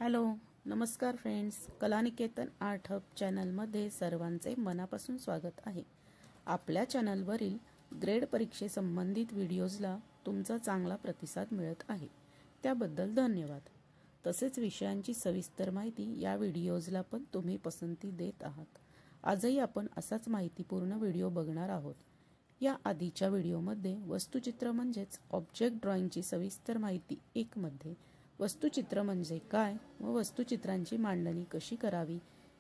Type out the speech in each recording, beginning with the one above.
Hello, नमस्कार friends. कलानिकेतन art hub चॅनलमध्ये सर्वांचे मनापासून स्वागत आहे. आपल्या चॅनलवरील ग्रेड परीक्षेसंबंधित व्हिडिओजला तुमचा चांगला प्रतिसाद मिळत आहे, त्याबद्दल धन्यवाद. तसेच विषयांची सविस्तर माहिती या व्हिडिओजला पण तुम्ही पसंती देत आहात. आजही आपण असाच माहितीपूर्ण व्हिडिओ बघणार आहोत. या आधीच्या व्हिडिओमध्ये वस्तुचित्र म्हणजेच ऑब्जेक्ट ड्रॉइंगची सविस्तर माहिती 1 मध्ये वस्तुचित्र म्हणजे काय व वस्तुचित्रांची मांडणी कशी करावी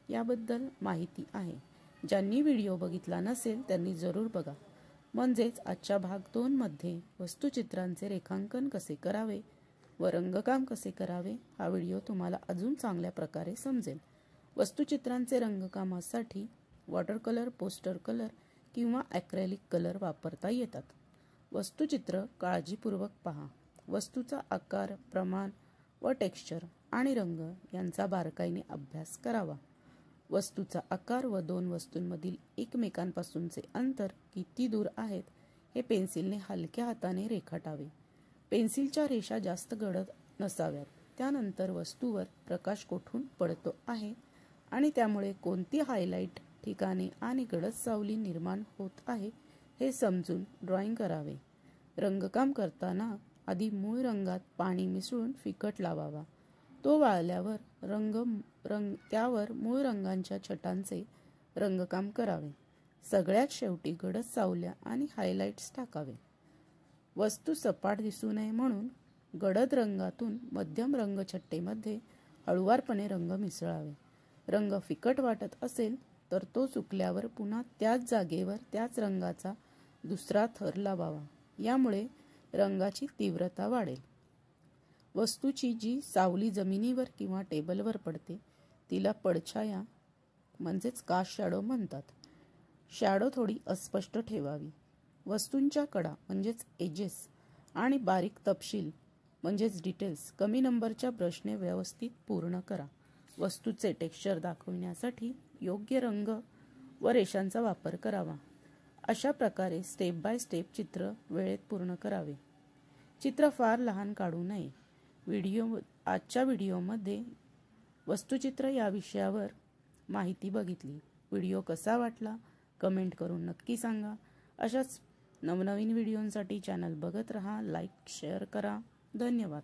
याबद्दल माहिती आहे. ज्यांनी व्हिडिओ बघितला नसेल त्यांनी जरूर बघा. म्हणजेच आजच्या भाग 2 मध्ये वस्तुचित्रांचे रेखांकन कसे करावे व रंगकाम कसे करावे हा व्हिडिओ तुम्हाला अजून चांगल्या प्रकारे समजेल. वस्तुचित्रांचे रंगकामासाठी वॉटर कलर, पोस्टर कलर किंवा ॲक्रेलिक कलर वापरता येतात. वस्तुचित्र काळजीपूर्वक पहा. वस्तूचा आकार, प्रमाण व टेक्स्चर आणि रंग यांचा बारकाईने अभ्यास करावा. वस्तूचा आकार व 2 वस्तूंमधील एकमेकांपासूनचे अंतर किती दूर आहेत हे पेन्सिलने हलक्या हाताने रेखाटावे. पेन्सिलच्या रेषा जास्त गडद नसाव्यात. त्यानंतर वस्तूवर प्रकाश कोठून पडतो आहे आणि त्यामुळे कोणती हायलाइट ठिकाणे आणि गडद सावली निर्माण होत आहे हे समजून ड्रॉइंग करावे. रंगकाम करताना आधी मूळ रंगात पाणी मिसळून फिकट लावावा. तो वाळल्यावर त्यावर मूळ रंगांच्या छटांचे रंगकाम करावे. सगळ्यात शेवटी गडद सावल्या आणि हायलाइट्स टाकावे. वस्तू सपाट दिसू नये म्हणून गडद रंगातून मध्यम रंगछट्टेमध्ये हळुवारपणे रंग मिसळावे. रंग फिकट वाटत असेल तर तो सुकल्यावर पुन्हा त्याच जागेवर त्याच रंगाचा दुसरा थर लावावा. यामुळे रंगाची तीव्रता वाढेल. वस्तूची जी सावली जमिनीवर किंवा टेबलवर पडते तिला पडछाया म्हणजेच कास्ट शॅडो म्हणतात. शॅडो थोडी अस्पष्ट ठेवावी. वस्तूंच्या कडा म्हणजेच एजेस आणि बारीक तपशील म्हणजेच डिटेल्स कमी नंबरच्या ब्रशने व्यवस्थित पूर्ण करा. वस्तूचे टेक्स्चर दाखविण्यासाठी योग्य रंग व रेषांचा वापर करावा. अशा प्रकारे स्टेप बाय स्टेप चित्र वेळेत पूर्ण करावे. चित्र फार लहान काढू नये. आजच्या व्हिडिओमध्ये वस्तुचित्र या विषयावर माहिती बघितली. व्हिडिओ कसा वाटला कमेंट करून नक्की सांगा. अशाच नवनवीन व्हिडिओंसाठी चॅनल बघत रहा. लाईक शेअर करा. धन्यवाद.